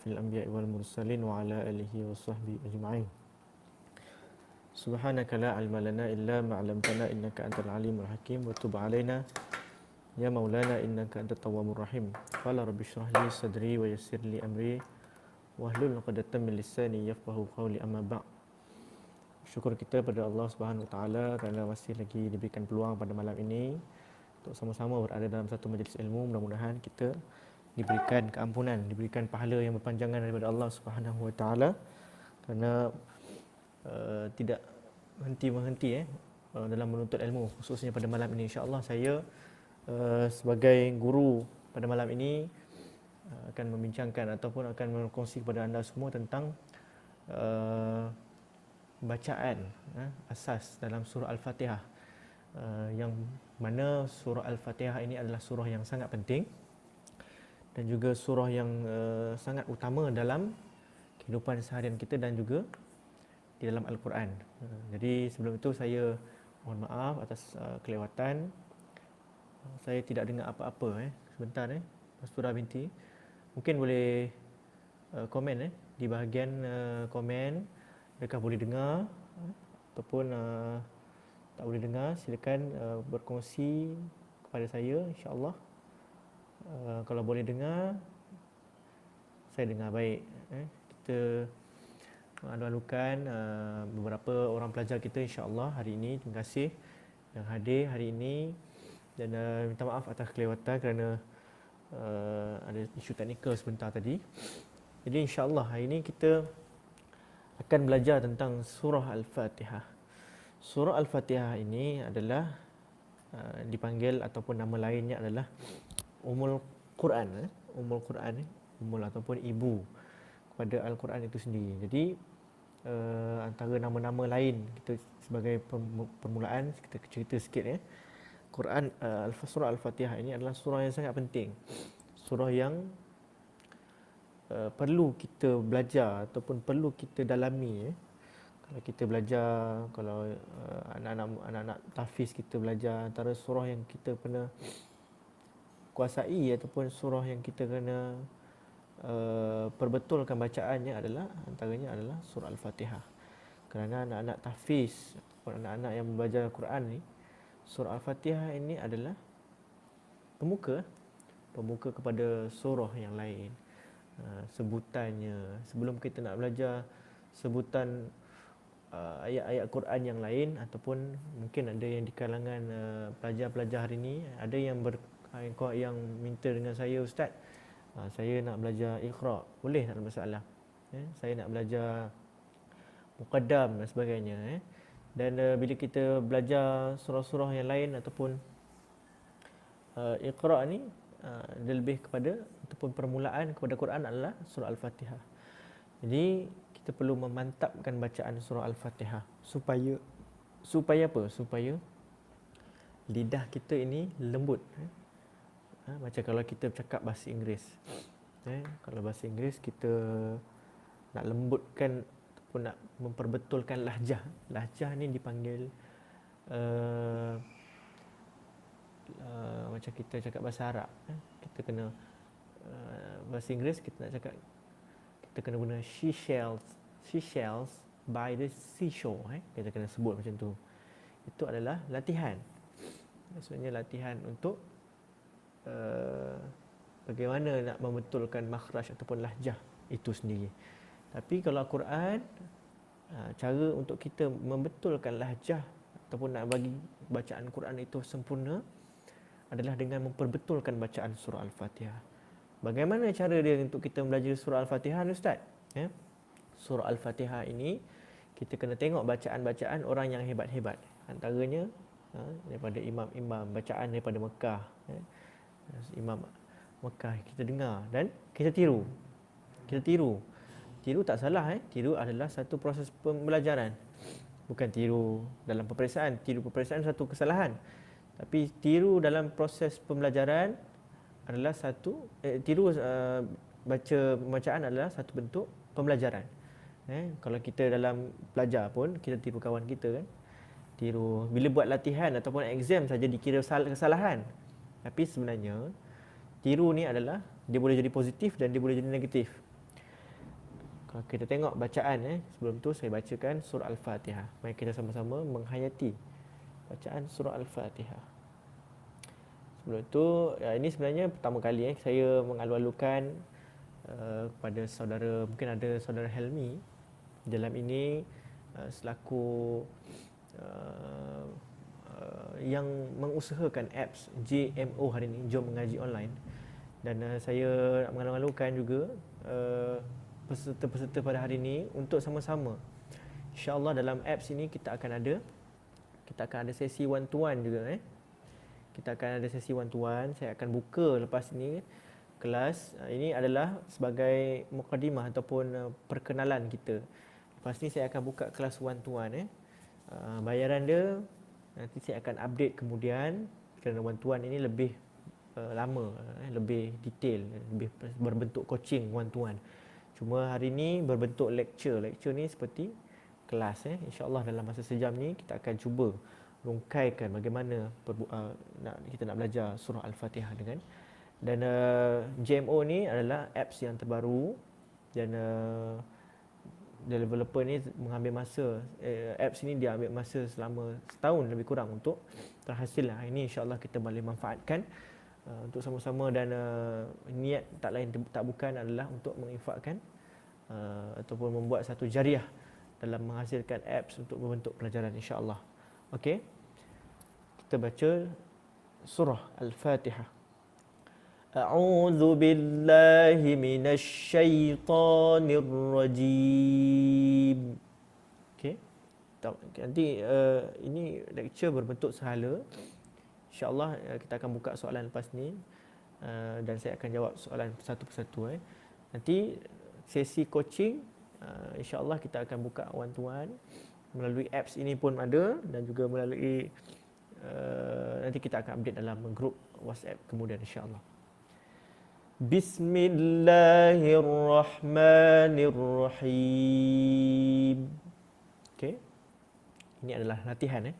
asyrafil anbiya'i wal mursalin wa ala alihi wa sahbihi ajma'in. Subhanaka la ilma lana illa ma 'allamtana innaka antal alimul hakim wa tub 'alaina ya maulana innaka antat tawwabur rahim. Qala rabbi shrah li sadri wa yassir li amri wahlul 'uqdatam min lisani yafqahu qawli, amma ba'. Syukur kita pada Allah Subhanahu Wa Taala kerana masih lagi diberikan peluang pada malam ini untuk sama-sama berada dalam satu majlis ilmu. Mudah-mudahan kita diberikan keampunan, diberikan pahala yang berpanjangan daripada Allah Subhanahu Wa Taala, kerana tidak henti-menghenti dalam menuntut ilmu, khususnya pada malam ini. InsyaAllah saya sebagai guru pada malam ini akan membincangkan ataupun akan berkongsi kepada anda semua tentang bacaan asas dalam surah Al-Fatihah, yang mana surah Al-Fatihah ini adalah surah yang sangat penting dan juga surah yang sangat utama dalam kehidupan seharian kita dan juga di dalam Al-Quran. Jadi sebelum itu saya mohon maaf atas kelewatan. Saya tidak dengar apa-apa sebentar Mastura binti. Mungkin boleh komen di bahagian komen. Adakah boleh dengar ataupun tak boleh dengar, silakan berkongsi kepada saya, insya-Allah. Kalau boleh dengar, saya dengar baik. Kita alu-alukan beberapa orang pelajar kita, insya-Allah hari ini. Terima kasih yang hadir hari ini dan minta maaf atas kelewatan kerana ada isu teknikal sebentar tadi. Jadi insya-Allah hari ini kita akan belajar tentang surah Al-Fatihah. Surah Al-Fatihah ini adalah dipanggil ataupun nama lainnya adalah Ummul Quran. Ummul Quran, ummul ataupun ibu kepada Al-Quran itu sendiri. Jadi antara nama-nama lain kita sebagai permulaan kita cerita sikit Quran, surah Al-Fatihah ini adalah surah yang sangat penting. Surah yang perlu kita belajar ataupun perlu kita dalami. Kalau kita belajar, kalau anak-anak tahfiz kita belajar, antara surah yang kita kena kuasai ataupun surah yang kita kena perbetulkan bacaannya adalah antaranya adalah surah Al-Fatihah. Kerana anak-anak tahfiz ataupun anak-anak yang belajar Al-Quran ni, surah Al-Fatihah ini adalah pemuka kepada surah yang lain. Sebutannya, sebelum kita nak belajar sebutan ayat-ayat Quran yang lain, ataupun mungkin ada yang di kalangan pelajar-pelajar hari ini ada yang yang minta dengan saya, Ustaz, saya nak belajar Iqra, boleh tak, ada masalah. Saya nak belajar Muqaddam dan sebagainya. Dan bila kita belajar surah-surah yang lain ataupun Iqra ni, dia lebih kepada ataupun permulaan kepada Quran adalah surah Al-Fatihah. Jadi kita perlu memantapkan bacaan surah Al-Fatihah supaya apa? Supaya lidah kita ini lembut. Macam kalau kita bercakap bahasa Inggeris. Kalau bahasa Inggeris kita nak lembutkan ataupun nak memperbetulkan lahjah. Lahjah ni dipanggil macam kita cakap bahasa Arab, kita kena bahasa Inggeris kita nak cakap, kita kena guna she shells by the seashore, kita kena sebut macam tu. Itu adalah latihan. Maksudnya latihan untuk bagaimana nak membetulkan makhraj ataupun lahjah itu sendiri. Tapi kalau Al-Quran, cara untuk kita membetulkan lahjah ataupun nak bagi bacaan Quran itu sempurna adalah dengan memperbetulkan bacaan surah Al-Fatihah. Bagaimana cara dia untuk kita belajar surah Al-Fatihah, Ustaz? Surah Al-Fatihah ini kita kena tengok bacaan-bacaan orang yang hebat-hebat. Antaranya daripada imam-imam, bacaan daripada Mekah. Imam Mekah kita dengar dan kita tiru. Kita tiru. Tiru tak salah, tiru adalah satu proses pembelajaran. Bukan tiru dalam peperiksaan. Tiru peperiksaan satu kesalahan. Tapi tiru dalam proses pembelajaran adalah satu tiru baca pembacaan adalah satu bentuk pembelajaran. Kalau kita dalam belajar pun kita tiru kawan kita kan. Tiru bila buat latihan ataupun exam saja dikira kesalahan. Tapi sebenarnya tiru ni adalah dia boleh jadi positif dan dia boleh jadi negatif. Kita tengok bacaan. Sebelum tu saya bacakan surah Al-Fatihah. Mari kita sama-sama menghayati bacaan surah Al-Fatihah. Sebelum tu, ini sebenarnya pertama kali saya mengalu-alukan kepada saudara, mungkin ada saudara Helmi dalam ini selaku yang mengusahakan apps JMO hari ini, Jom Mengaji Online. Dan saya nak mengalu-alukan juga peserta-peserta pada hari ini untuk sama-sama, InsyaAllah dalam apps ini kita akan ada sesi one to one juga. Kita akan ada sesi one to one. Saya akan buka lepas ini kelas. Ini adalah sebagai mukadimah ataupun perkenalan kita. Lepas ni saya akan buka kelas one to one. Bayaran dia nanti saya akan update kemudian, kerana one to one ini lebih lama, lebih detail, lebih berbentuk coaching one to one. Cuma hari ni berbentuk lecture. Lecture ni seperti kelas. InsyaAllah dalam masa sejam ni kita akan cuba rungkaikan bagaimana kita nak belajar surah Al-Fatihah dengan. Dan JMO ni adalah apps yang terbaru dan developer ni mengambil masa, apps ni dia ambil masa selama setahun lebih kurang untuk terhasil. Ini insyaAllah kita boleh manfaatkan untuk sama-sama, dan niat tak lain tak bukan adalah untuk menginfakkan ataupun membuat satu jariah dalam menghasilkan apps untuk membentuk pelajaran, insya-Allah. Okey. Kita baca surah Al-Fatihah. A'udzu billahi minasy syaithanir rajim. Okey. Nanti ini lecture berbentuk sehala. InsyaAllah kita akan buka soalan lepas ni dan saya akan jawab soalan satu persatu. Nanti sesi coaching, InsyaAllah kita akan buka one to one melalui apps ini pun ada, dan juga melalui nanti kita akan update dalam grup WhatsApp kemudian, insyaAllah. Bismillahirrahmanirrahim. Okay. Ini adalah latihan.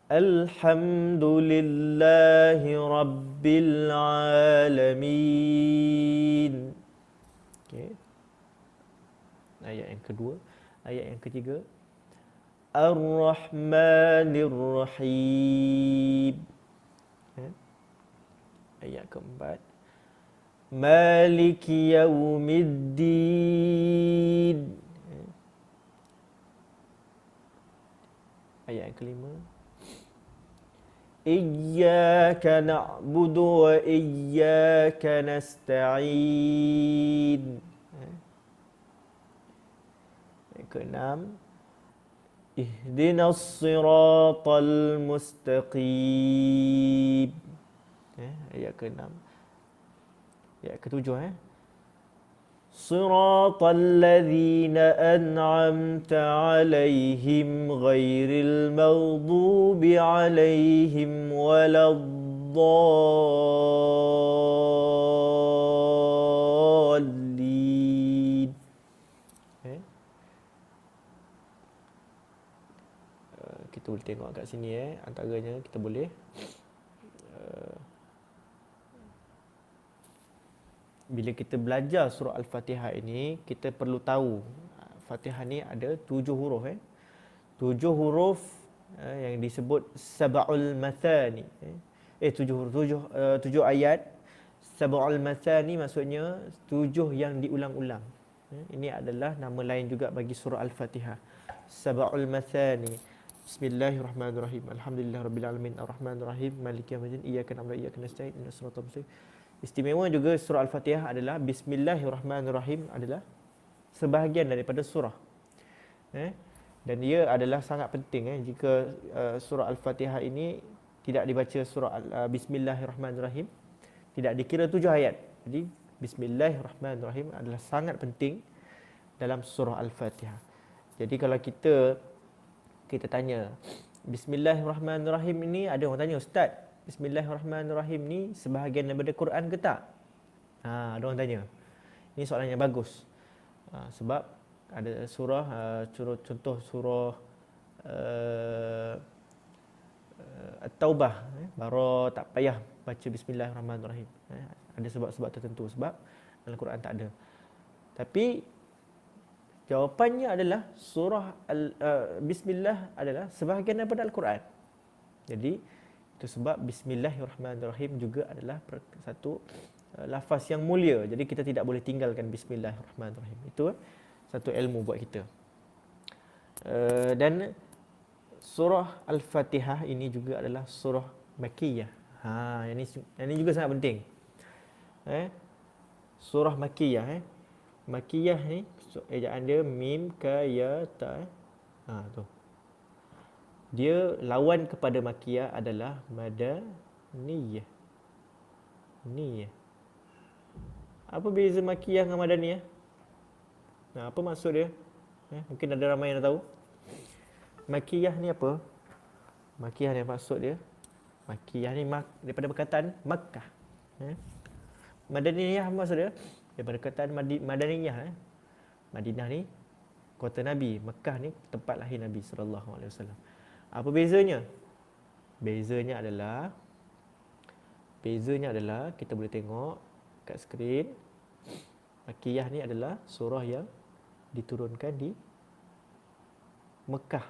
Alhamdulillahi Rabbil Alamin. Okay. Ayat yang kedua. Ayat yang ketiga. Ar-Rahmanir Rahim. Ayat keempat. Maliki Yaumiddin. Ayat yang kelima. Iyyaka na'budu wa iyyaka nasta'in. Yang keenam. Ihdinas siratal mustaqim. Ayat keenam. Ayat ketujuh. Siratal ladzina an'amta 'alaihim ghairil maghdubi 'alaihim waladdallin. Kita boleh tengok kat sini antaranya kita boleh bila kita belajar surah Al-Fatihah ini, kita perlu tahu Fatihah ni ada 7 huruf. 7 huruf yang disebut sab'ul mathani. 7 ayat. Sab'ul mathani maksudnya 7 yang diulang-ulang. Ini adalah nama lain juga bagi surah Al-Fatihah. Sab'ul mathani. Bismillahirrahmanirrahim. Alhamdulillahirabbil alamin. Arrahmanirrahim. Maliki yaumiddin. Iyyaka na'budu wa iyyaka nasta'in. Ihdinas siratal mustaqim. Istimewa juga surah Al-Fatihah adalah Bismillahirrahmanirrahim adalah sebahagian daripada surah. Dan dia adalah sangat penting jika surah Al-Fatihah ini tidak dibaca surah Bismillahirrahmanirrahim, tidak dikira 7 ayat. Jadi Bismillahirrahmanirrahim adalah sangat penting dalam surah Al-Fatihah. Jadi kalau kita tanya Bismillahirrahmanirrahim ini, ada orang tanya, Ustaz, Bismillahirrahmanirrahim ni sebahagian daripada Quran ke tak? Ada orang tanya. Ini soalan yang bagus. Sebab ada surah, contoh surah At-Taubah, baru tak payah baca Bismillahirrahmanirrahim. Ada sebab-sebab tertentu, sebab dalam Quran tak ada. Tapi Jawapannya adalah Bismillah adalah sebahagian daripada Al-Quran. Jadi itu sebab Bismillahirrahmanirrahim juga adalah satu lafaz yang mulia. Jadi kita tidak boleh tinggalkan Bismillahirrahmanirrahim. Itu satu ilmu buat kita. Dan surah Al-Fatihah ini juga adalah surah Makkiyah. Yang ini juga sangat penting. Surah Makkiyah. Makkiyah ni ejaan dia mim ka ya ta. Tu. Dia lawan kepada Makkiyah adalah Madaniyah. Niyah. Apa beza Makkiyah dengan Madaniyah? Apa maksud dia? Mungkin ada ramai yang tahu. Makkiyah ni apa? Makkiyah ni maksud dia. Makkiyah ni daripada perkataan Makkah. Madaniyah maksud dia daripada perkataan Madaniyah. Madinah ni kota Nabi, Mekah ni tempat lahir Nabi sallallahu alaihi wasallam. Apa bezanya? Bezanya adalah kita boleh tengok kat skrin. Makkiyah ni adalah surah yang diturunkan di Mekah.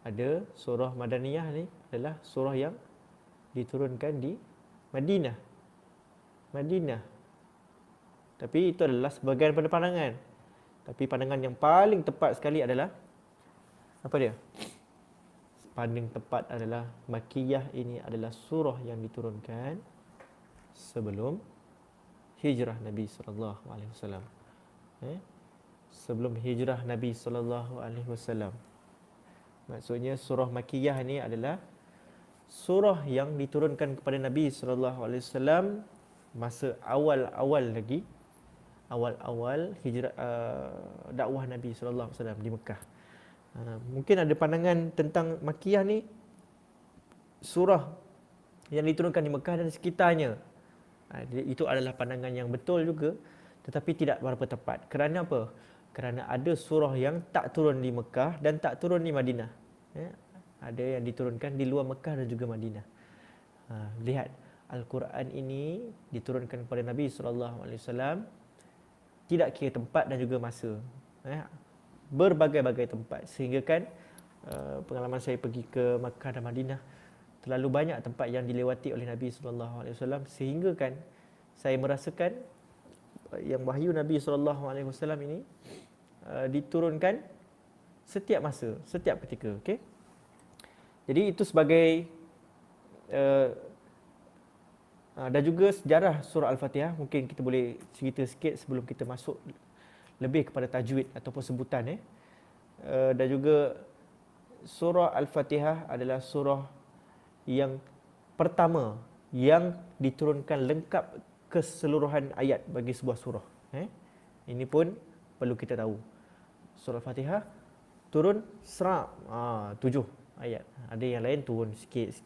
Ada surah Madaniyah ni adalah surah yang diturunkan di Madinah. Tapi itu adalah sebahagian daripada pandangan. Tapi pandangan yang paling tepat sekali adalah apa dia? Paling tepat adalah Makkiyah ini adalah surah yang diturunkan sebelum hijrah Nabi sallallahu alaihi wasallam. Sebelum hijrah Nabi sallallahu alaihi wasallam. Maksudnya surah Makkiyah ini adalah surah yang diturunkan kepada Nabi sallallahu alaihi wasallam masa awal-awal hijrah dakwah Nabi sallallahu alaihi wasallam di Mekah. Mungkin ada pandangan tentang Makkiyah ni surah yang diturunkan di Mekah dan sekitarnya. Itu adalah pandangan yang betul juga, tetapi tidak berapa tepat. Kerana apa? Kerana ada surah yang tak turun di Mekah dan tak turun di Madinah. Ada yang diturunkan di luar Mekah dan juga Madinah. Lihat, Al-Quran ini diturunkan kepada Nabi SAW tidak kira tempat dan juga masa. Berbagai-bagai tempat. Sehingga kan pengalaman saya pergi ke Makkah dan Madinah, terlalu banyak tempat yang dilewati oleh Nabi SAW, sehingga kan saya merasakan yang wahyu Nabi SAW ini diturunkan setiap masa, setiap ketika. Okay? Jadi itu sebagai dan juga sejarah surah Al-Fatihah. Mungkin kita boleh cerita sikit sebelum kita masuk lebih kepada tajwid ataupun sebutan. Dan juga surah Al-Fatihah adalah surah yang pertama yang diturunkan lengkap keseluruhan ayat bagi sebuah surah. Ini pun perlu kita tahu. Surah Al-Fatihah turun 7 ayat. Ada yang lain turun sikit.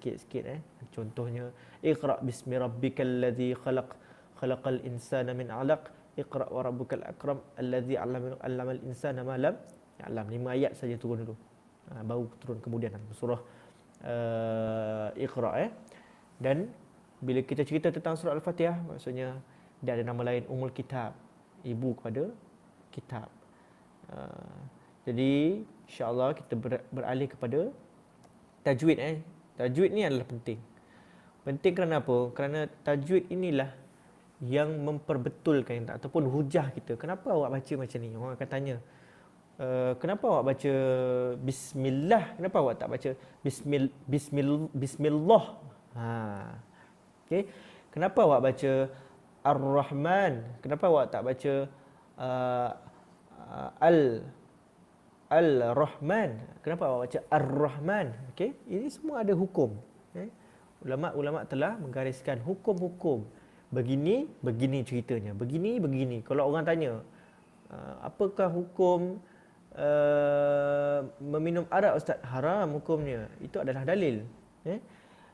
Contohnya Iqra bismi rabbikal ladzi khalaq khalaqal insana min 'alaq Iqra wa rabbukal akram alladzi 'allamal insana ma lam ya'lam. 5 ayat saja turun dulu. Baru turun kemudian surah Iqra. Dan bila kita cerita tentang surah Al-Fatihah, maksudnya dia ada nama lain Ummul Kitab, ibu kepada kitab. Jadi insya-Allah kita beralih kepada tajwid. Tajwid ni adalah penting. Penting kerana apa? Kerana tajwid inilah yang memperbetulkan ataupun hujah kita. Kenapa awak baca macam ni? Orang akan tanya, kenapa awak baca bismillah? Kenapa awak tak baca bismillah? Okay. Kenapa awak baca Ar-Rahman? Kenapa awak tak baca Al-Rahman? Kenapa awak baca Ar-Rahman? Okay. Ini semua ada hukum. Ulama' telah menggariskan hukum-hukum. Begini ceritanya. Begini. Kalau orang tanya, apakah hukum meminum arak Ustaz? Haram hukumnya. Itu adalah dalil.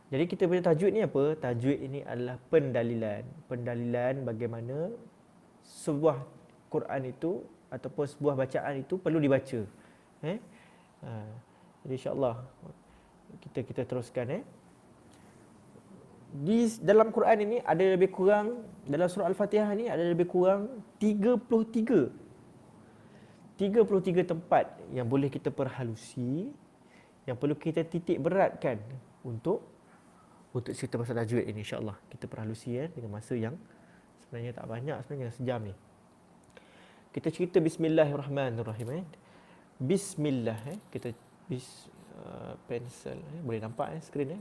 Jadi kita punya tajwid ni apa? Tajwid ini adalah pendalilan. Pendalilan bagaimana sebuah Quran itu ataupun sebuah bacaan itu perlu dibaca. Jadi insya-Allah kita teruskan. di dalam Quran ini ada lebih kurang, dalam surah Al-Fatihah ni ada lebih kurang 33 tempat yang boleh kita perhalusi, yang perlu kita titik beratkan untuk cerita pasal tajwid ini, insya-Allah. Kita perhalusi dengan masa yang sebenarnya tak banyak, sebenarnya sejam ni. Kita cerita bismillahirrahmanirrahim. Bismillah kita pensel boleh nampak skrin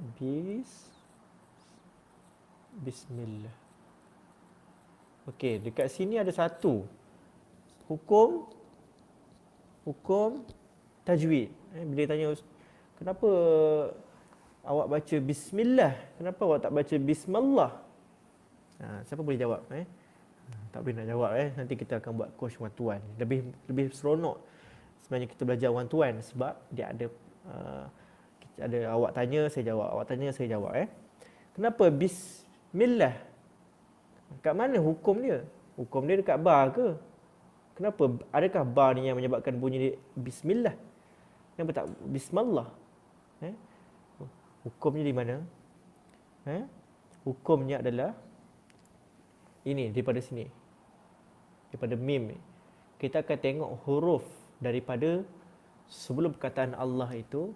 bismillah. Okey, dekat sini ada satu hukum tajwid. Bila tanya kenapa awak baca bismillah, kenapa awak tak baca bismillah? Siapa boleh jawab? Tak boleh nak jawab. Nanti kita akan buat course one-to-one. Lebih seronok sebenarnya kita belajar one-to-one sebab dia ada awak tanya saya jawab, awak tanya saya jawab. Kenapa bismillah? Kat mana hukum dia? Hukum dia dekat bar ke? Kenapa? Adakah bar ni yang menyebabkan bunyi bismillah? Kenapa tak bismillah? Hukumnya di mana? Hukumnya adalah ini, daripada sini. Daripada mim. Kita akan tengok huruf daripada sebelum perkataan Allah itu,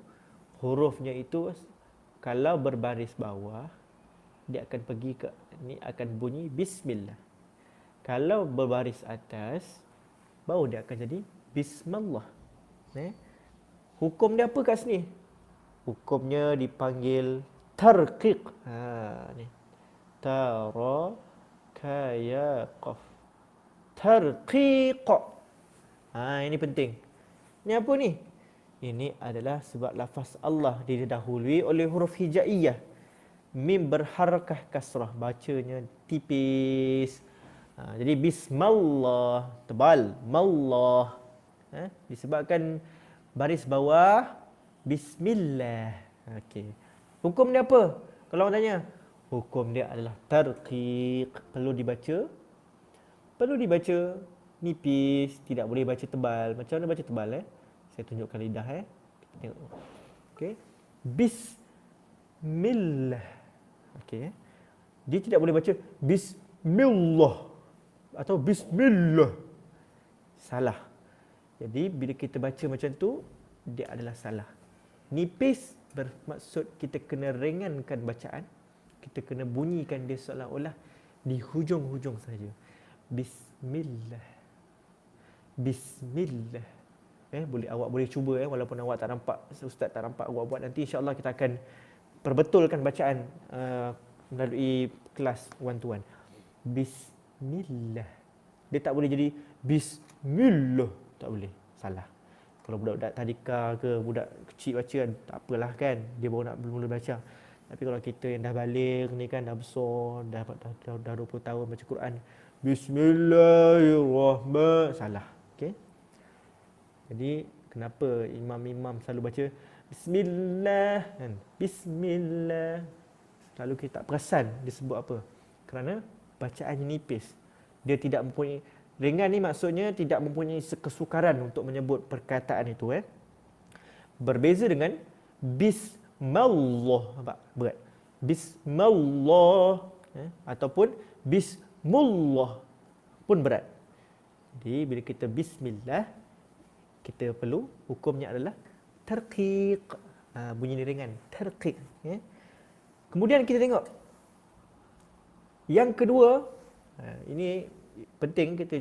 hurufnya itu kalau berbaris bawah dia akan pergi ke ni, akan bunyi bismillah. Kalau berbaris atas baru dia akan jadi bismillah. Hukum dia apa kat sini? Hukumnya dipanggil tarqiq. Ni. Tara kaya qaf. Tarqiq. Ini penting. Ini apa ni? Ini adalah sebab lafaz Allah didahului oleh huruf hijaiyah. Mim berharakah kasrah, bacanya tipis. Jadi bismillah tebal, mallah. Disebabkan baris bawah bismillah. Okey. Hukum dia apa? Kalau orang tanya, hukum dia adalah tarqiq, perlu dibaca nipis, tidak boleh baca tebal. Macam mana baca tebal Saya tunjukkan lidah Kita tengok. Okey. Bismillah. Okey. Dia tidak boleh baca bismillah atau bismillah. Salah. Jadi bila kita baca macam tu, dia adalah salah. Nipis bermaksud kita kena ringankan bacaan. Kita kena bunyikan dia seolah-olah di hujung-hujung saja. Bismillah. Bismillah. Awak boleh cuba walaupun awak tak nampak, ustaz tak nampak awak buat, nanti insya-Allah kita akan perbetulkan bacaan melalui kelas one to one. Bismillah. Dia tak boleh jadi bismillah, tak boleh. Salah. Kalau budak-budak tadika ke budak kecil baca tak apalah kan, dia baru nak mula baca. Tapi kalau kita yang dah balik ni kan, dah besar, dah 20 tahun baca Quran, bismillahirrahmanirrahim, salah. Okey. Jadi kenapa imam-imam selalu baca bismillah kan? Bismillah. Selalu kita tak perasan dia sebut apa. Kerana bacaannya nipis. Dia tidak mempunyai, ringan ni maksudnya tidak mempunyai kesukaran untuk menyebut perkataan itu. Berbeza dengan bismillah, nampak? Berat. Bismillah ataupun bismillah pun berat. Jadi bila kita bismillah, kita perlu, hukumnya adalah tarqiq. Bunyi ni ringan, tarqiq. Kemudian kita tengok yang kedua, ini penting, kita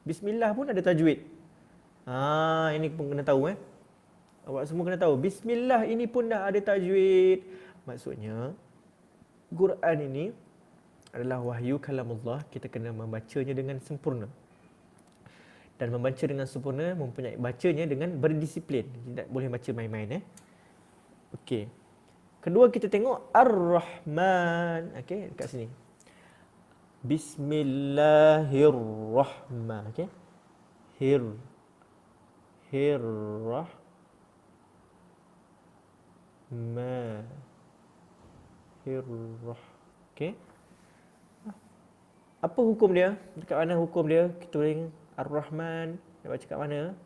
bismillah pun ada tajwid. Ini pun kena tahu. Awak semua kena tahu, bismillah ini pun dah ada tajwid. Maksudnya Quran ini adalah wahyu kalamullah, kita kena membacanya dengan sempurna. Dan membaca dengan sempurna mempunyai bacanya dengan berdisiplin. Tidak boleh baca main-main. Okey. Kedua kita tengok Ar-Rahman. Okey, dekat sini. Bismillahirrahman. Okey. Okey. Apa hukum dia? Dekat mana hukum dia? Kita boleh Ar-Rahman, nak baca kat mana?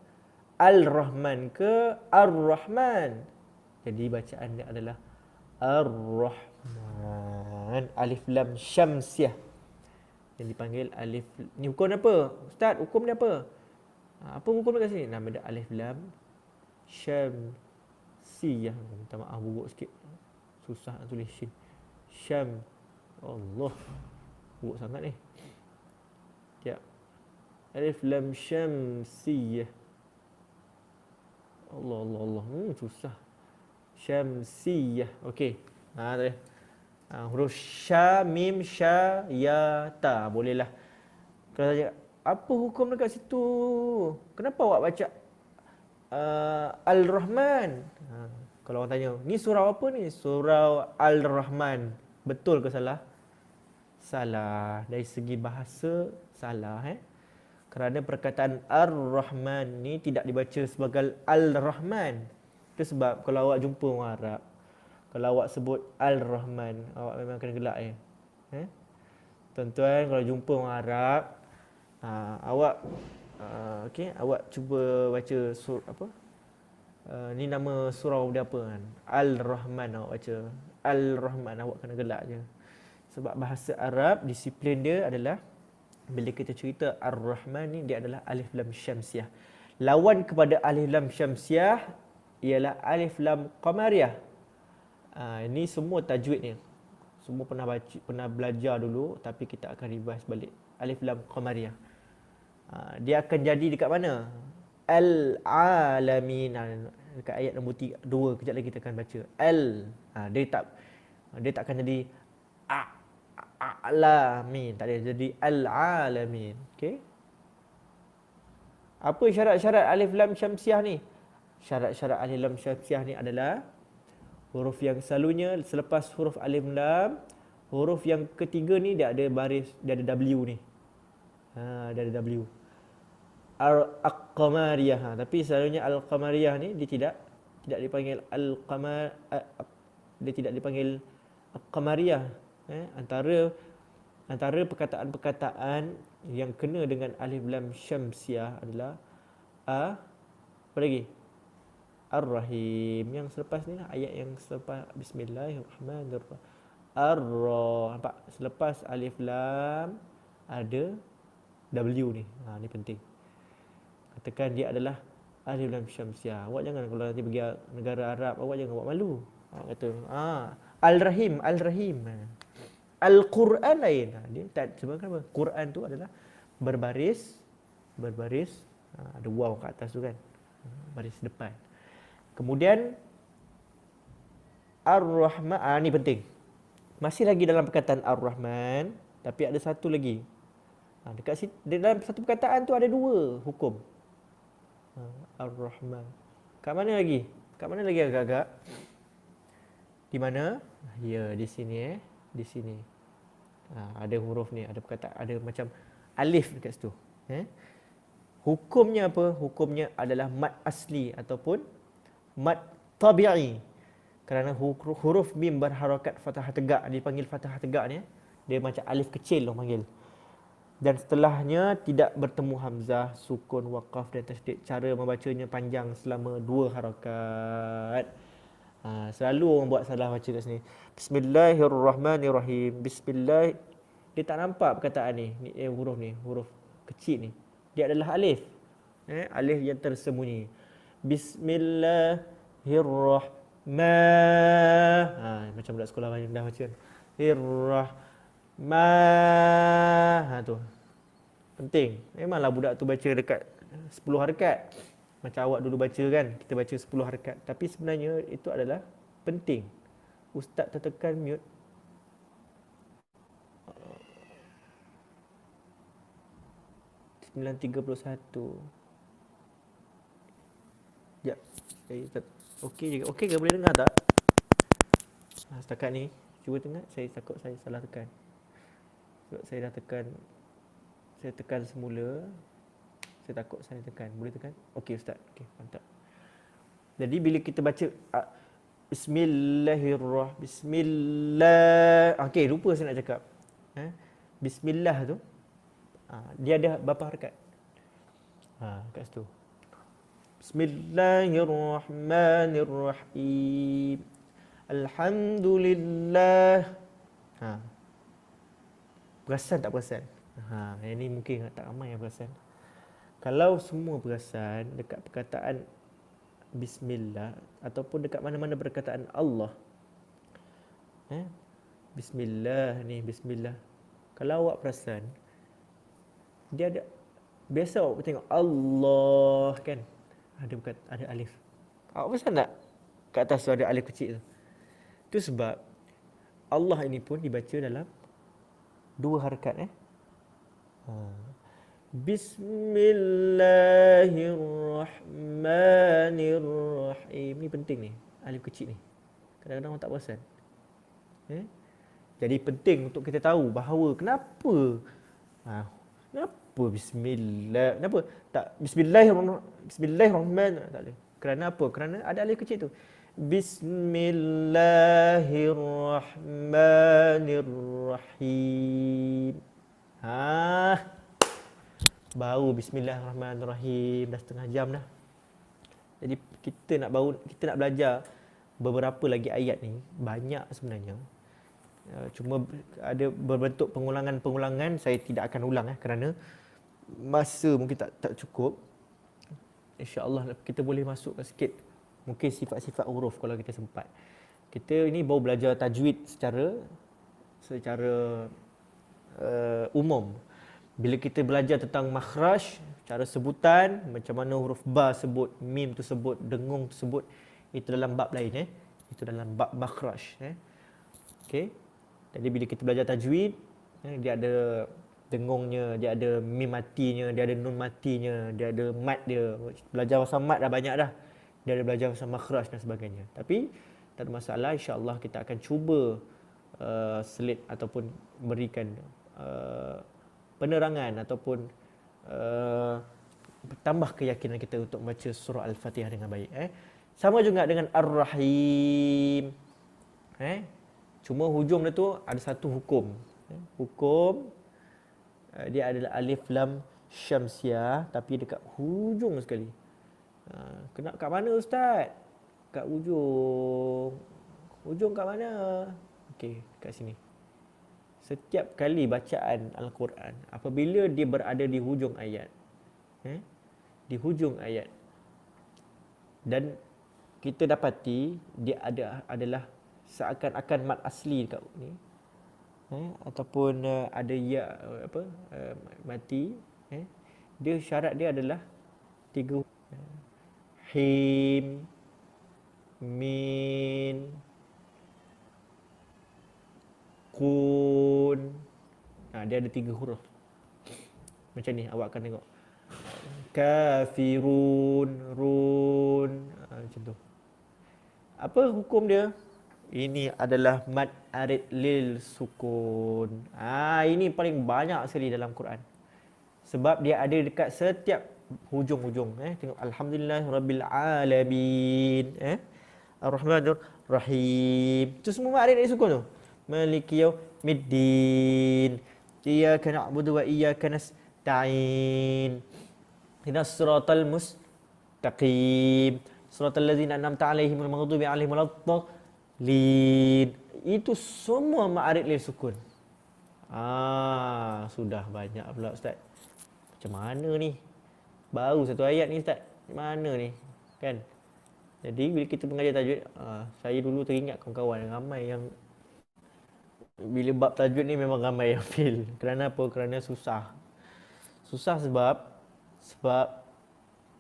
Al-Rahman ke Ar-Rahman? Jadi bacaan dia adalah Ar-Rahman. Alif lam syamsiah yang dipanggil alif. Ni hukum apa? Ustaz, hukum dia apa? Apa hukum dekat sini? Nama dia alif lam syamsiyah. Minta maaf buruk sikit. Susah nak tulis shin. Syam. Allah. Buruk sangat ni. Sekejap. Alif lam syamsiyah. Allah Allah Allah. Susah. Syamsiyah. Okey. Tadi. Huruf sya, mim, sya, ya, ta. Bolehlah. Kalau tanya, apa hukum dekat situ? Kenapa awak baca Al-Rahman? Kalau orang tanya, ni surau apa ni? Surau Al-Rahman. Betul ke salah? Salah. Dari segi bahasa, salah. Kerana perkataan Ar-Rahman ni tidak dibaca sebagai Al-Rahman. Itu sebab kalau awak jumpa orang Arab, kalau awak sebut Al-Rahman, awak memang kena gelak Tuan-tuan, kalau jumpa orang Arab, awak awak cuba baca ni nama surau dia apa kan? Al-Rahman awak baca. Al-Rahman awak kena gelak je. Sebab bahasa Arab, disiplin dia adalah bila kita cerita Ar-Rahman ni, dia adalah alif lam syamsiah. Lawan kepada alif lam syamsiah ialah alif lam qamariyah. Ini semua tajwid ni. Semua pernah belajar dulu, tapi kita akan revise balik. Alif lam qamariyah. Dia akan jadi dekat mana? Al-alamin. Dekat ayat nombor 2, kejap lagi kita akan baca. Dia tak akan jadi alamin. Tak ada, jadi al-alamin. Okey. Apa syarat-syarat alif lam syamsiah ni? Syarat-syarat alif lam syamsiah ni adalah huruf yang selalunya selepas huruf alif lam, huruf yang ketiga ni dia ada baris, dia ada W ni. Dia ada W. Al-Qamariyah. Tapi selalunya Al-Qamariyah ni dia tidak dipanggil Al-Qamar, dia tidak dipanggil Al-Qamariyah. Antara perkataan-perkataan yang kena dengan alif lam syamsiah adalah apa lagi? Ar-Rahim. Yang selepas ni lah, ayat yang selepas Bismillahirrahmanirrahim. Nampak? Selepas alif lam ada W ni. Ni penting. Katakan dia adalah alif lam syamsiah. Awak jangan kalau nanti pergi negara Arab, awak jangan buat malu. Awak kata, Al-Rahim, Al-Rahim. Al-Quran lain. Dia tak sebab apa? Quran tu adalah berbaris, ada waw kat atas tu kan. Baris depan. Kemudian Ar-Rahman, ni penting. Masih lagi dalam perkataan Ar-Rahman, tapi ada satu lagi. Dekat situ, dalam satu perkataan tu ada 2 hukum. Ar-Rahman. Kat mana lagi? Kat mana lagi agak-agak? Di mana? Ya, di sini di sini. Ada huruf ni, ada perkataan, ada macam alif dekat situ. Hukumnya apa? Hukumnya adalah mad asli ataupun mad tabi'i. Kerana huruf mim berharakat fathah tegak, dipanggil fathah tegak ni, dia macam alif kecil orang panggil. Dan setelahnya tidak bertemu hamzah, sukun, waqaf dan tasydid. Cara membacanya panjang selama 2 harakat. Selalu orang buat salah baca kat sini. Bismillahirrahmanirrahim. Bismillah. Dia tak nampak perkataan ni, huruf ni, huruf kecil ni. Dia adalah alif. Alif yang tersembunyi. Bismillahirrahmanirrahim. Macam budak sekolah banyak dah baca kan. Tu. Penting. Memanglah budak tu baca dekat 10 harakat. Macam awak dulu baca kan, kita baca 10 harakat. Tapi sebenarnya itu adalah penting. Ustaz tertekan mute. Sembilan 31. Sekejap. Okey je. Okey ke, boleh dengar tak? Setakat ni, cuba tengok. Saya takut saya salah tekan. Sebab saya dah tekan. Saya tekan semula. Saya takut saya tekan. Boleh tekan? Okey Ustaz. Okey, mantap. Jadi bila kita baca Bismillahirrahmanirrahim. Bismillah. Okey, lupa saya nak cakap. Bismillah tu dia ada berapa harakat? Kat situ. Bismillahirrahmanirrahim. Alhamdulillah. Ha. Perasan tak perasan? Ha, yang ni mungkin tak ramai yang perasan. Kalau semua perasan dekat perkataan Bismillah ataupun dekat mana-mana perkataan Allah, Bismillah ni, Bismillah. Kalau awak perasan, dia ada, biasa awak tengok Allah kan, ada alif. Awak perasan tak kat atas tu ada alif kecil tu? Itu sebab Allah ini pun dibaca dalam dua harakat. Ha. Bismillahirrahmanirrahim. Ni penting ni, alif kecil ni. Kadang-kadang orang tak perasan. Jadi penting untuk kita tahu bahawa kenapa kenapa bismillah, kenapa tak bismillahirrahmanirrahim, tak boleh. Kerana apa? Kerana ada alif kecil tu. Bismillahirrahmanirrahim. Baru bismillahirrahmanirrahim, dah setengah jam dah. Jadi kita nak belajar beberapa lagi ayat ni, banyak sebenarnya. Cuma ada berbentuk pengulangan-pengulangan, saya tidak akan ulang kerana masa mungkin tak cukup. InsyaAllah kita boleh masukkan sikit mungkin sifat-sifat huruf kalau kita sempat. Kita ini baru belajar tajwid secara umum. Bila kita belajar tentang makhraj, cara sebutan, macam mana huruf ba sebut, mim tu sebut, dengung tu sebut, itu dalam bab lain. Itu dalam bab makhraj. Okey. Jadi bila kita belajar tajwid, dia ada dengungnya, dia ada mim matinya, dia ada nun matinya, dia ada mat dia. Belajar pasal mat dah banyak dah. Dia ada belajar pasal makhraj dan sebagainya. Tapi tak ada masalah, insya-Allah kita akan cuba selit ataupun berikan penerangan ataupun tambah keyakinan kita untuk membaca surah Al-Fatihah dengan baik. Sama juga dengan Ar-Rahim. Cuma hujung dia tu ada satu hukum. Hukum dia adalah alif lam syamsiah, tapi dekat hujung sekali. Kena kat mana ustaz? Kat hujung. Hujung kat mana? Okey, kat sini. Setiap kali bacaan Al-Quran, apabila dia berada di hujung ayat, di hujung ayat, dan kita dapati dia adalah seakan-akan mat asli dekat ni, ataupun ada ya mati, dia syarat dia adalah tiga, him, min, kun. Dia ada tiga huruf. Macam ni awak akan tengok. Kafirun, run, macam tu. Apa hukum dia? Ini adalah mad arid lil sukun. Ini paling banyak sekali dalam Quran. Sebab dia ada dekat setiap hujung-hujung. Tengok alhamdulillah rabbil alamin. Ar-Rahmanir Rahim. Itu semua mad arid lil sukun tu. Maliki yaumiddin. Iyyaka na'budu wa iyyaka nasta'in. Ihdinas siratal mustaqim. Siratal ladzina an'amta 'alaihim ghairil maghdubi 'alaihim waladdallin. Itu semua ma'arid lil sukun. Sudah banyak pula ustaz. Macam mana ni? Baru satu ayat ni ustaz. Macam mana ni? Kan? Jadi bila kita mengajar tajwid, saya dulu teringat kawan-kawan ramai yang bila bab tajwid ni memang ramai yang fail. Kerana apa? Kerana susah. Susah sebab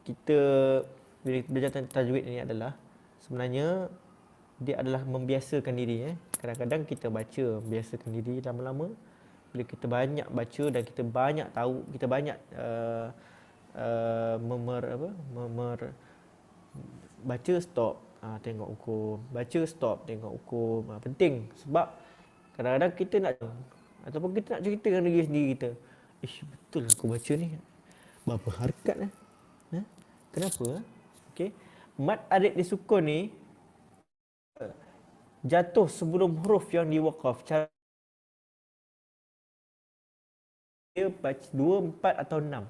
kita bila belajar tajwid ni adalah sebenarnya dia adalah membiasakan diri. Kadang-kadang kita baca biasakan diri, lama-lama bila kita banyak baca dan kita banyak tahu, kita banyak baca stop, tengok hukum, baca stop, tengok hukum. Penting sebab kadang-kadang kita nak ataupun kita nak cerita dengan diri sendiri kita. Betul aku baca ni. Berapa harakat Kenapa? Okey. Mad arid disukun ni jatuh sebelum huruf yang diwaqaf. Dia baca 2, 4 atau 6.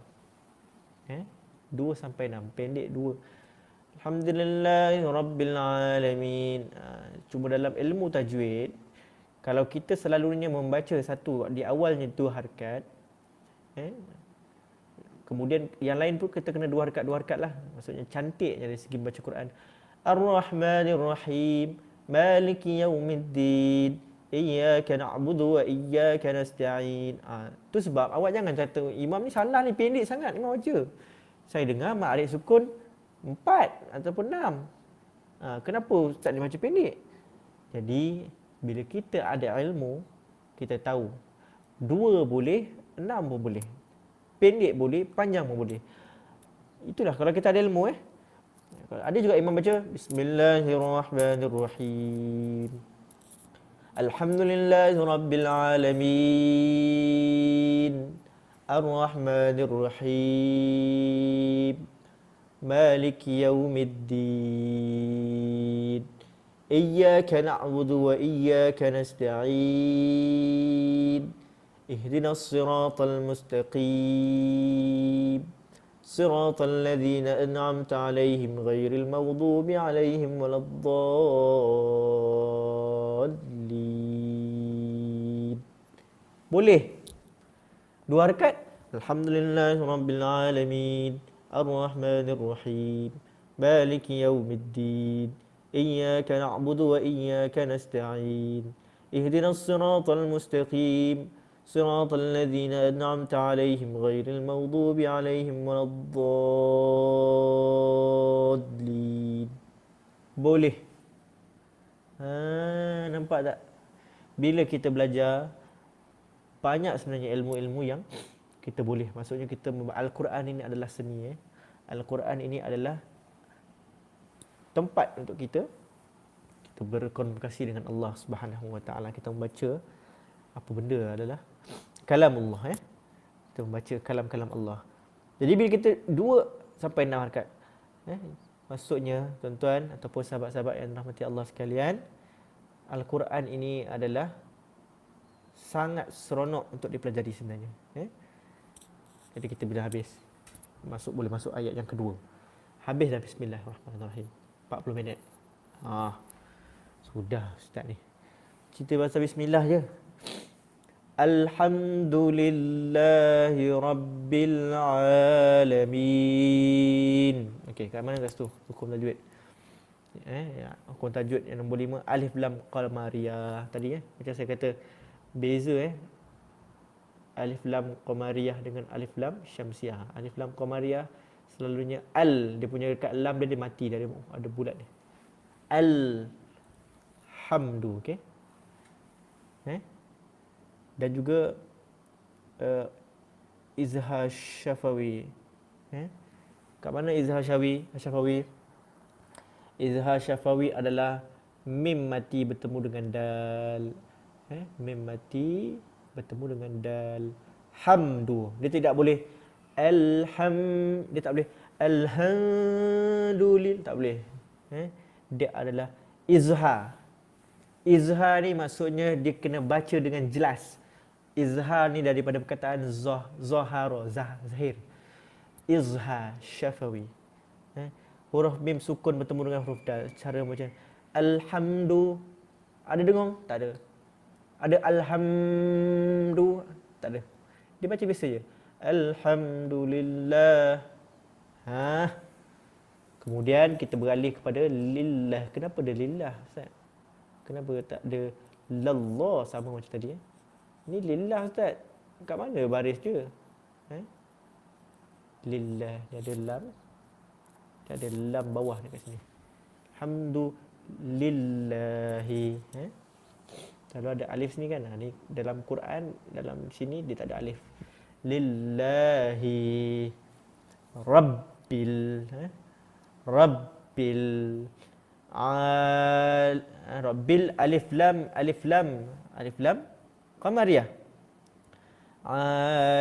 2 sampai 6. Pendek 2. Alhamdulillahirabbil alamin. Cuma dalam ilmu tajwid, Kalau kita selalunya membaca satu di awalnya 2 harakat, kemudian yang lain pun kita kena 2 harakat lah. Maksudnya cantiknya dari segi baca Quran. Ar-Rahmanir Rahim, Maliki Yaumiddin, Iyyaka na'budu wa iyyaka nasta'in. Tu sebab awak jangan kata imam ni salah ni, pendek sangat imam baca. Saya dengar mak adik sukun 4 ataupun 6. Kenapa ustaz ni baca pendek? Jadi bila kita ada ilmu, kita tahu 2 boleh, 6 pun boleh. Pendek boleh, panjang pun boleh. Itulah kalau kita ada ilmu. Ada juga imam baca Bismillahirrahmanirrahim, Alhamdulillahirabbil alamin, Ar-Rahmanir-Rahim, Maliki Yaumiddin, Iyyaka na'budu wa iyyaka nasta'in, Ihdinas siratal mustaqim, Siratal ladzina an'amta 'alaihim ghairil maghdubi 'alaihim waladdallin. Boleh 2 harakat. Alhamdulillahirabbil alamin, Ar-Rahmanir-Rahim, Maliki Yaumiddin, Iyyaka na'budu wa iyyaka nasta'in, Ihdinas siratal mustaqim, Siratal ladzina an'amta 'alaihim ghairil maghdubi 'alaihim waladdallin. Boleh. Nampak tak? Bila kita belajar, banyak sebenarnya ilmu-ilmu yang kita boleh. Maksudnya kita Al-Quran ini adalah seni. Al-Quran ini adalah tempat untuk kita berkomunikasi dengan Allah Subhanahu Wa Taala. Kita membaca apa benda adalah kalamullah. Kita membaca kalam-kalam Allah. Jadi bila kita 2 sampai 6 harakat, maksudnya tuan-tuan ataupun sahabat-sahabat yang dirahmati Allah sekalian, Al-Quran ini adalah sangat seronok untuk dipelajari sebenarnya. Jadi kita bila habis boleh masuk ayat yang kedua. Habis dah Bismillahirrahmanirrahim. 40 minit. Sudah ustaz ni. Cerita pasal bismillah je. Alhamdulillahi Rabbil Alamin. Okey, kat mana kat situ hukum tajwid? Hukum tajwid yang nombor 5, Alif Lam Qamariyah tadi. Macam saya kata, beza Alif Lam Qamariyah dengan Alif Lam Syamsiyah. Alif Lam Qamariyah selalunya al, dia punya dekat lam dia mati, dia ada bulat dia. Alhamdu, okey. Dan juga izhar syafawi. Kat mana izhar syafawi? Izhar syafawi adalah mim mati bertemu dengan dal. Mim mati bertemu dengan dal. Hamdu. Dia tidak boleh dia tak boleh alhamdulillah, tak boleh. Dia adalah izhar. Izhar ni maksudnya dia kena baca dengan jelas. Izhar ni daripada perkataan zahara, zahir. Izhar syafawi. Huruf mim sukun bertemu dengan huruf dal. Cara macam alhamdu, ada dengung? Tak ada. Ada alhamdu? Tak ada. Dia baca biasa je. Alhamdulillah. Kemudian kita beralih kepada lillah. Kenapa ada lillah, Ustaz? Kenapa tak ada lallah sama macam tadi? Ni lillah, Ustaz. Kat mana baris dia? Lillah. Dia ada lam. Dia ada lam bawah dekat sini. Hamdulillahi. Kalau ada alif sini kan. Ni dalam Quran, dalam sini dia tak ada alif. Lillahi. Rabbil. Rabbil. Rabbil alif lam Qamariyah.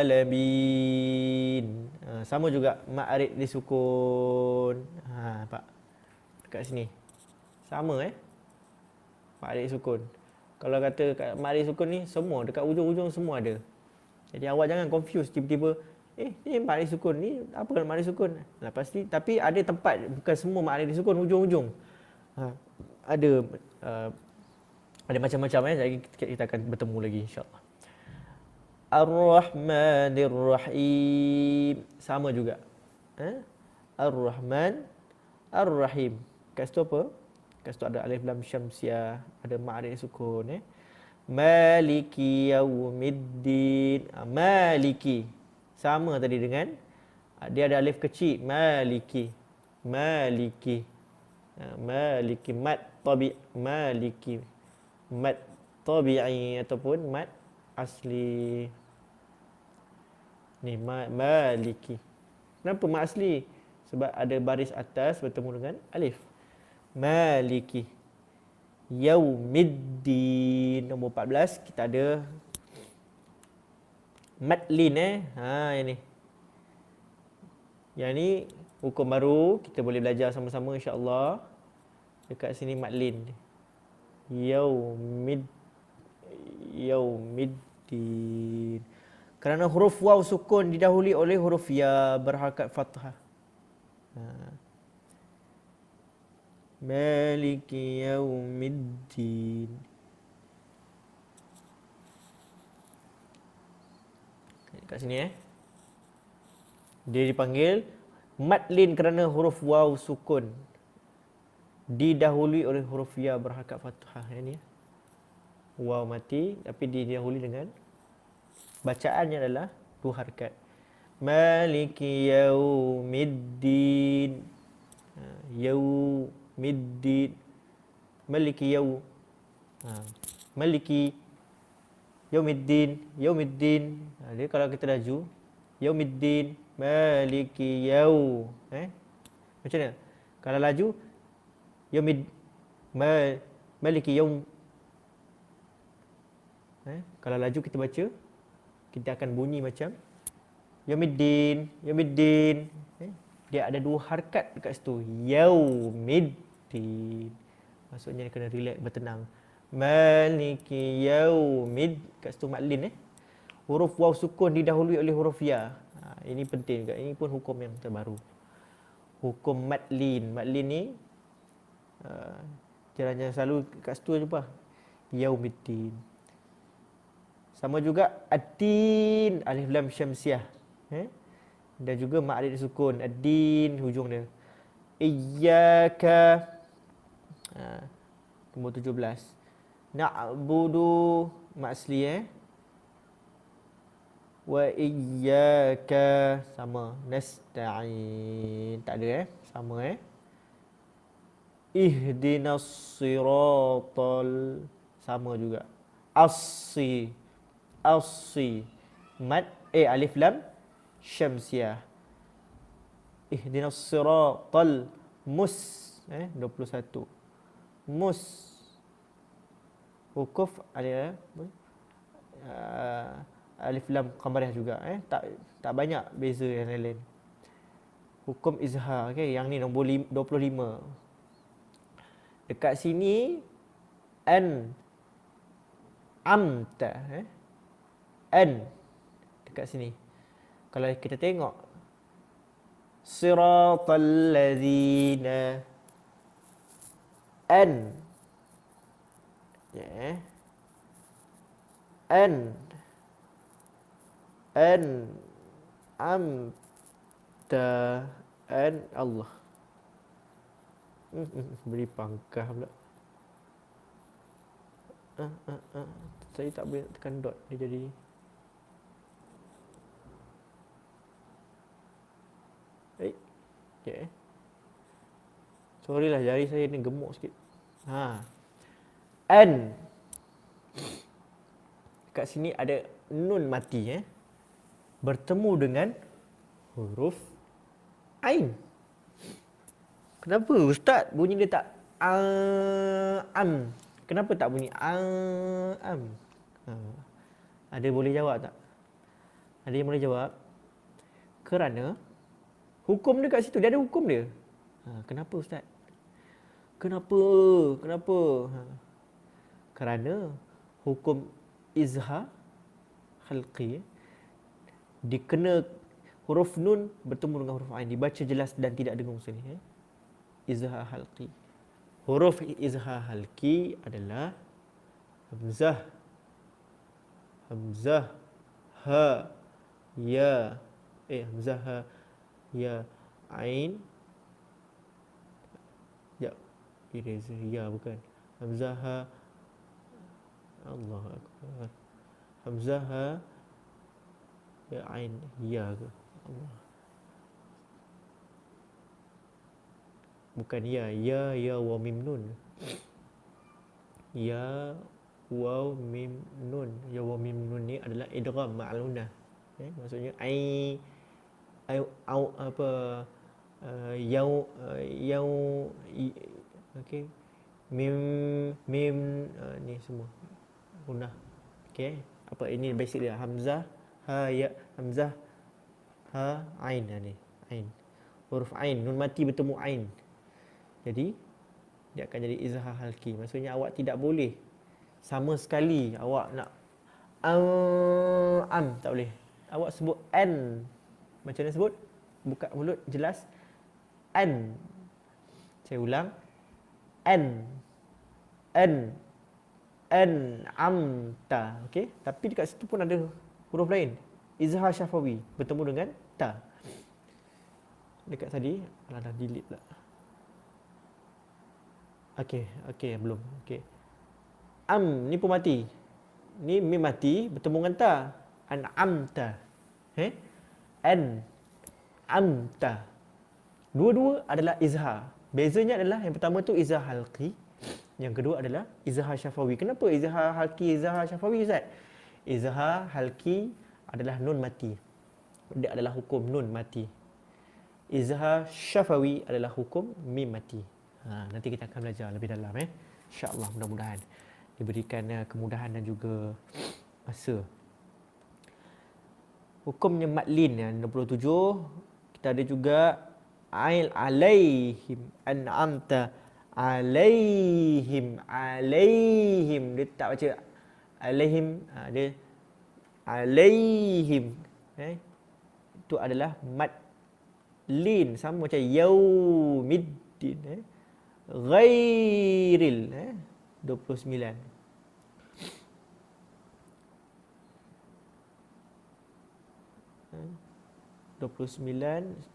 Alamin. Sama juga ma'arid disukun. Nampak? Dekat sini. Sama ma'arid sukun. Kalau kata kat ma'arid sukun ni semua dekat ujung-ujung semua ada. Jadi awak jangan confuse tiba-tiba ni ma'arid sukun ni apa ma'arid sukun? Pasti tapi ada tempat bukan semua ma'arid sukun ujung-ujung. Ada Ada macam-macam jadi kita akan bertemu lagi insya-Allah. Ar-Rahmanir Rahim. Sama juga. Ar-Rahman, Ar-Rahim. Kat situ apa? Kat situ ada alif lam syamsiah, ada ma'rif sukun Maliki yaumiddin. Maliki. Sama tadi dengan dia ada alif kecil. Maliki. Maliki. Maliki mat tabi. Maliki. Mat tabi'i ataupun mat asli. Ni maliki. Kenapa mat asli? Sebab ada baris atas bertemu dengan alif. Maliki yaumiddin. Nombor 14 kita ada mat lin yang ni. Yang ni hukum baru, kita boleh belajar sama-sama insya-Allah. Dekat sini mat lin. Yaumiddin. Kerana huruf waw sukun didahului oleh huruf ya berharakat fathah. Maliki yaumiddin. Kat sini dia dipanggil mat lin kerana huruf waw sukun didahului oleh huruf ya berharakat fathah. Ini waw mati tapi didahului dengan bacaannya adalah dua harakat. Maliki yaumiddin. Yaumiddin. Maliki yau. Maliki yaumiddin. Yaumiddin. Dia kalau kita laju yaumiddin. Maliki yau. Macam mana? Kalau laju Maliki yaum. Kalau laju kita baca, kita akan bunyi macam Yaumiddin, Yaumiddin. Dia ada dua harakat dekat situ. Yaumiddin. Maksudnya kena relax, bertenang. Maliki yaumid. Kat situ maklin Huruf waw sukun didahului oleh huruf ya. Ini penting juga. Ini pun hukum yang terbaru. Hukum matlin. Matlin ni jangan selalu kat situ jumpa. Yaumiddin. Sama juga ad-din, alif lam syamsiah. Dan juga ma'rif sukun, ad-din hujung dia. Iyyaka. Nombor 17. Na'budu mat asli Wa iyyaka sama. Nasta'in. Tak ada sama Ihdinas siratal. Sama juga. As-si. As-si. Mad alif lam syamsiah. Ihdinas siratal mus 21. Mus. Hukuf alif lam qamariyah juga tak banyak beza yang lain. Hukum izhar yang ni nombor 25. Dekat sini an amta an dekat sini. Kalau kita tengok siratal ladzina an an amta an Allah. Beri pangkah pula. Saya tak boleh tekan dot. Dia jadi sorry lah, jari saya ni gemuk sikit. An. Kat sini ada nun mati bertemu dengan huruf ain. Kenapa ustaz bunyi dia tak am? Kenapa tak bunyi am? Ada boleh jawab tak? Ada yang boleh jawab? Kerana hukum dia kat situ, dia ada hukum dia. Kenapa ustaz? Kenapa? Kerana hukum izhar khalqi dikena huruf nun bertemu dengan huruf ain, dibaca jelas dan tidak dengung sini. Izhar halqi. Huruf izhar halqi adalah Hamzah. Hamzah. Ha. Ya. Hamzah, ha. Ya. Ain. Ya. Eraser. Ya bukan. Hamzah, ha. Allahu Akbar. Hamzah, ha. Ya. Ain. Ya ke? Allah. Bukan ya. Ya, waw, mim, nun. Ya, waw, mim, nun. Ya, waw, mim, nun ni adalah idgham ma'lunah. Maksudnya au apa yau okey, mim ni semua gunah. Okey, apa ini basic dia? Hamzah, ha, ya, hamzah, ha, ain ni. Ain. Huruf ain, nun mati bertemu ain. Jadi dia akan jadi izhar halki. Maksudnya awak tidak boleh sama sekali awak nak tak boleh. Awak sebut an. Macam mana sebut? Buka mulut jelas. An. Saya ulang. An. Amta. Okey? Tapi dekat situ pun ada huruf lain. Izhar syafawi bertemu dengan ta. Dekat tadi, dah delete pula. Okey, belum. Okey. Am ni pun mati. Ni mim mati bertemu dengan ta. An'amta. Amta. Dua-dua adalah izhar. Bezanya adalah yang pertama tu izhar halqi, yang kedua adalah izhar syafawi. Kenapa izhar halqi, izhar syafawi, Ustaz? Izhar halqi adalah nun mati. Dia adalah hukum nun mati. Izhar syafawi adalah hukum mim mati. Nanti kita akan belajar lebih dalam insya-Allah, mudah-mudahan diberikan kemudahan dan juga masa. Hukumnya madlin 67, kita ada juga alaihim an'amta alaihim dia tak baca alaihim, dia alaihim. Itu adalah mad lin, sama macam yaumiddin. Ghairil 29.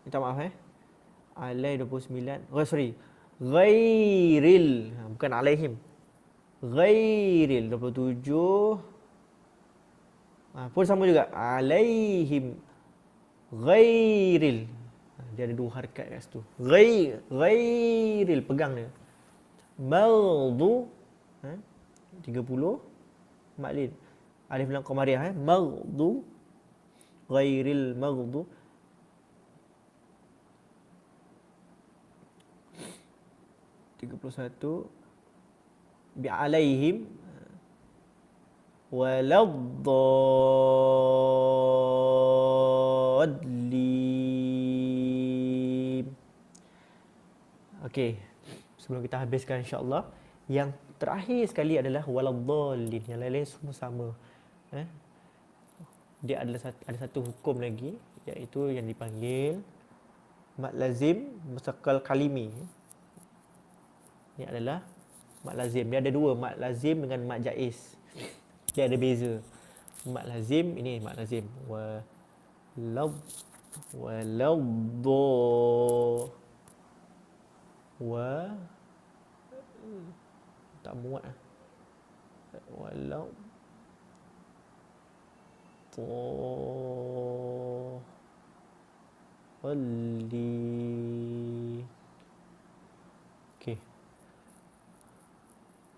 Minta maaf alai 29. Oh sorry. Ghairil, bukan alaihim. Ghairil 27. Pun sama juga. Alaihim. Ghairil. Dia ada dua harakat kat situ. Ghairil, pegang dia. Maghdu 30 maklin. Alif lam qamariyah maghdu. Ghairil maghdu. 31 bi'alaihim waladdallin. Okey, sebelum kita habiskan insya-Allah, yang terakhir sekali adalah waladdallin. Yang lain-lain semua sama. Dia adalah ada satu hukum lagi, iaitu yang dipanggil mad lazim mustaqal kalimi. Ini adalah mad lazim. Dia ada dua, mad lazim dengan mad jaiz. Dia ada beza. Mad lazim, ini mad lazim. Tak muat.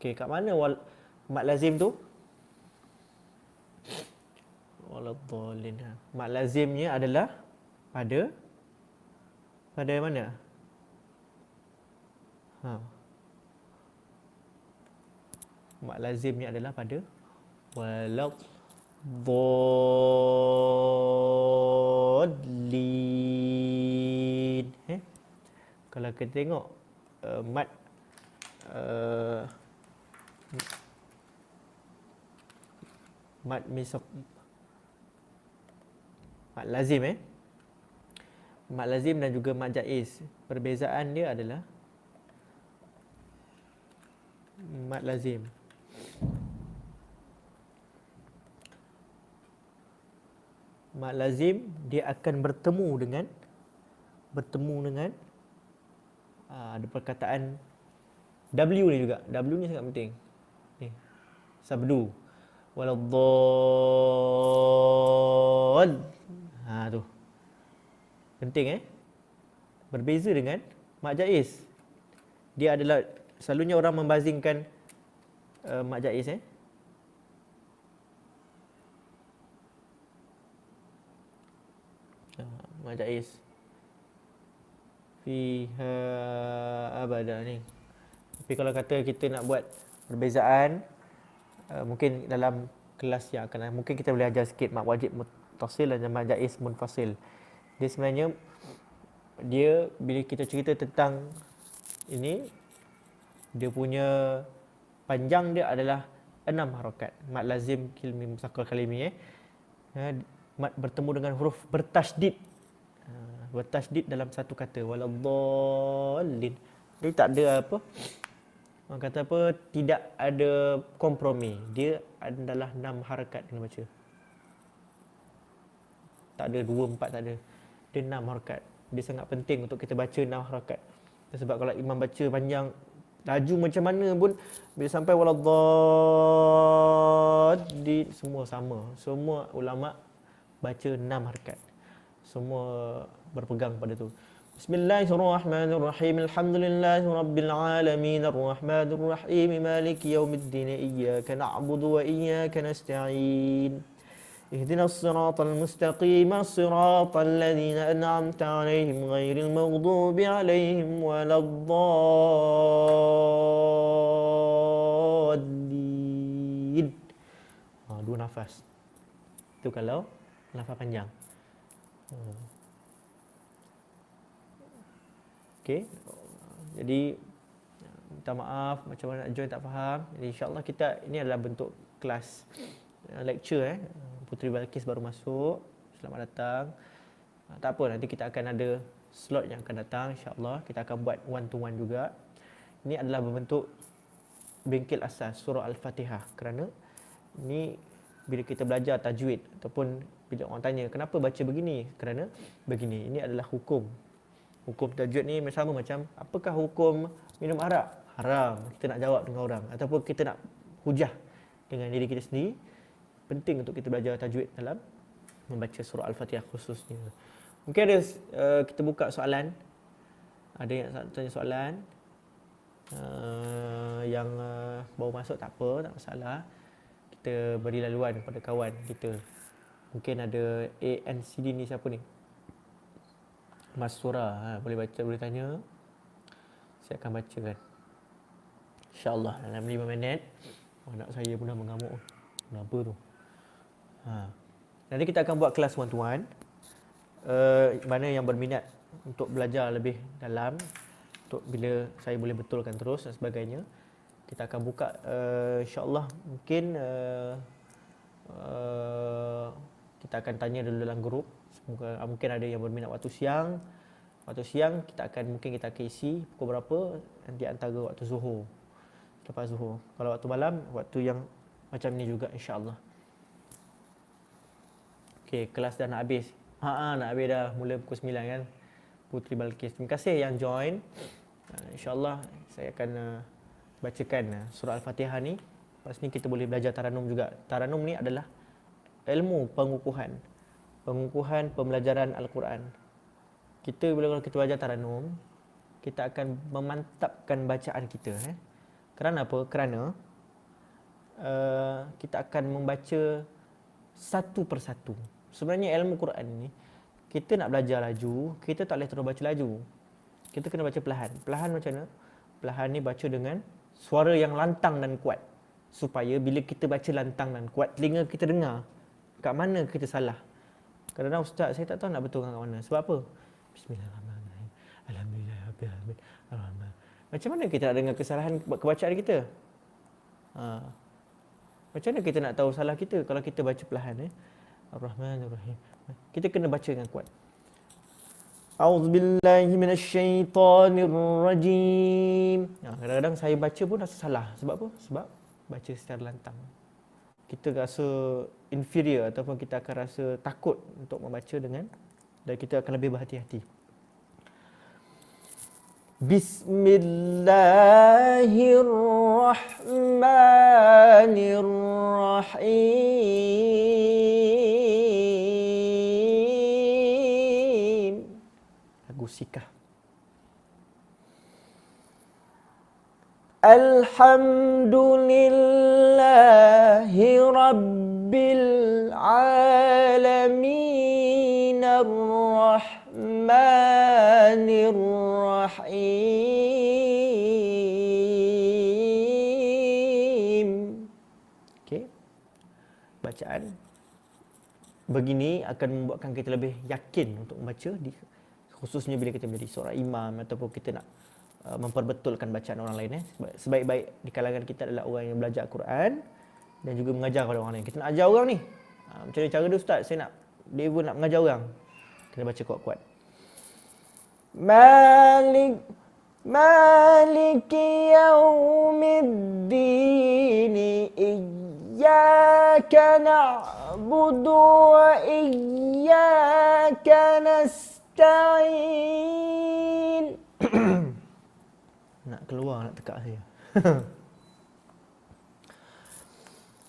Okey, kat mana mad lazim tu? Waladdallin. Mad lazimnya adalah pada mana? Mad lazimnya adalah pada waladdallin. Kalau kita tengok mad mad lazim mad lazim dan juga mad jaiz, perbezaan dia adalah mad lazim Mat lazim dia akan bertemu dengan ada perkataan W ni juga. W ni sangat penting. Ni. Sabdu. Waladdall. Tu. Penting Berbeza dengan mat jaiz. Dia adalah selalunya orang membazingkan mat jaiz mat jaiz. Fiha abada ni. Tapi kalau kata kita nak buat perbezaan, mungkin dalam kelas yang akan mungkin kita boleh ajar sikit mat wajib muttasil dan mat jaiz munfasil. Dia sebenarnya bila kita cerita tentang ini, dia punya panjang dia adalah 6 harakat. Mat lazim kilmi musakal kalimi mat bertemu dengan huruf bertasydid. Bertasydid dalam satu kata. Waladdallin. Dia tak ada apa? Orang kata apa? Tidak ada kompromi. Dia adalah 6 harakat kena baca. Tak ada 2, 4 tak ada. Dia 6 harakat. Dia sangat penting untuk kita baca 6 harakat. Sebab kalau imam baca panjang, laju macam mana pun, bila sampai waladdallin, semua sama. Semua ulama' baca 6 harakat. Semua berpegang pada tu. Bismillahirrahmanirrahim. Alhamdulillahirabbil alamin arrahmanir rahim maliki yaumiddin iyyaka na'budu wa iyyaka nasta'in. Ihdinas siratal mustaqim siratal ladzina an'amta 'alaihim ghairil maghdubi 'alaihim waladdallin. 2 nafas. Itu kalau nafas panjang. Okey. Jadi minta maaf macam mana nak join tak faham. Jadi insya-Allah ini adalah bentuk kelas lecture Puteri Balqis baru masuk. Selamat datang. Tak apa, nanti kita akan ada slot yang akan datang insya-Allah. Kita akan buat one to one juga. Ini adalah berbentuk bengkel asas surah Al-Fatihah, kerana ini bila kita belajar tajwid ataupun bila orang tanya kenapa baca begini, kerana begini. Ini adalah hukum. Hukum tajwid ni sama macam apakah hukum minum arak? Haram. Kita nak jawab dengan orang ataupun kita nak hujah dengan diri kita sendiri. Penting untuk kita belajar tajwid dalam membaca surah Al-Fatihah khususnya. Mungkin ada kita buka soalan. Ada yang tanya soalan yang baru masuk tak apa, tak masalah. Kita beri laluan kepada kawan kita. Mungkin ada ANCD ni siapa ni? Mas Surah, boleh baca, boleh tanya. Saya akan bacakan. InsyaAllah dalam 5 minit. Anak saya pun dah mengamuk. Kenapa tu? Nanti kita akan buat kelas one to one. Mana yang berminat untuk belajar lebih dalam, untuk bila saya boleh betulkan terus dan sebagainya, kita akan buka insyaAllah mungkin kita akan tanya dulu dalam grup. Mungkin ada yang berminat waktu siang. Waktu siang kita akan isi pukul berapa, nanti antara waktu zuhur, lepas zuhur. Kalau waktu malam, waktu yang macam ni juga insya-Allah. Okey, kelas dah nak habis. Nak habis dah, mula pukul 9 kan. Puteri Balqis. Terima kasih yang join. InsyaAllah saya akan bacakan surah Al-Fatihah ni. Lepas ni kita boleh belajar taranum juga. Taranum ni adalah ilmu pengukuhan pembelajaran Al-Quran. Bila kita belajar taranum, kita akan memantapkan bacaan kita. Kerana apa? Kerana kita akan membaca satu persatu. Sebenarnya ilmu Quran ni, kita nak belajar laju, kita tak boleh terus baca laju. Kita kena baca perlahan. Perlahan macam mana? Perlahan ni baca dengan suara yang lantang dan kuat. Supaya bila kita baca lantang dan kuat, telinga kita dengar kat mana kita salah. Kadang-kadang ustaz, saya tak tahu nak betulkan kat mana. Sebab apa? Bismillahirrahmanirrahim. Alhamdulillahirabbil alamin. Arrahman. Macam mana kita nak dengar kesalahan kebacaan kita? Macam mana kita nak tahu salah kita kalau kita baca perlahan? Ar-Rahmanir-Rahim. Kita kena baca dengan kuat. A'udzubillahi minasyaitonirrajim. Kadang-kadang saya baca pun rasa salah. Sebab apa? Sebab baca secara lantang. kita rasa inferior ataupun kita akan rasa takut untuk membaca dengan, dan kita akan lebih berhati-hati. Bismillahirrahmanirrahim. Lagu Sikah. Alhamdulillahi Rabbil Alamin Ar-Rahmanir Rahim. Okey. Bacaan begini akan membuatkan kita lebih yakin untuk membaca, khususnya bila kita menjadi seorang imam ataupun kita nak memperbetulkan bacaan orang lain. Sebaik-baik di kalangan kita adalah orang yang belajar Al-Quran dan juga mengajar kepada orang lain. Kita nak ajar orang ni, macam mana cara dia, ustaz? Saya nak, dia pun nak mengajar orang. Kena baca kuat-kuat. Maliki yaumiddin, iyyaka na'budu wa iyyaka nasta'in. Nak keluar, nak tekak saya.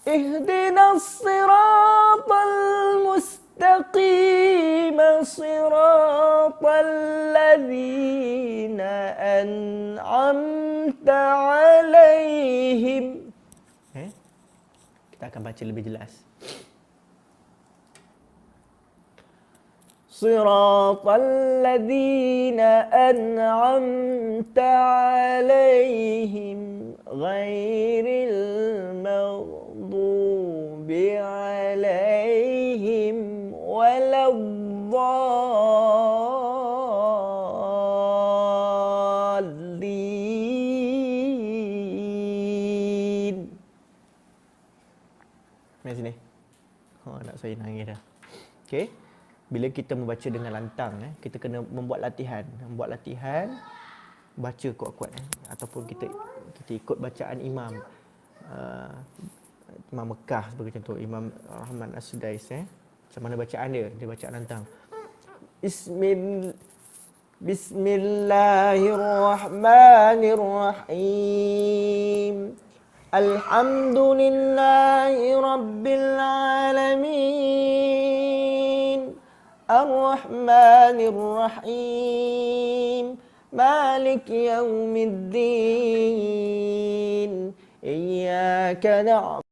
Ihdinas siratal mustaqim, siratal ladzina an'amta alaihim. Kita akan baca lebih jelas. Siratal ladzina an'amta alaihim ghairil maghdubi alaihim waladdallin. Mari sini. Nak saya nangis dah. Okey. Bila kita membaca dengan lantang, kita kena membuat latihan. Baca kuat-kuat. Ataupun kita ikut bacaan imam. Imam Mekah sebagai contoh, Imam Rahman As-Sudais. Macam mana bacaan dia? Dia bacaan lantang. Bismillahirrahmanirrahim. Alhamdulillahi Rabbil Alamin Ar-Rahmanir-Rahim Maliki Yawmiddin Iyyaka na'budu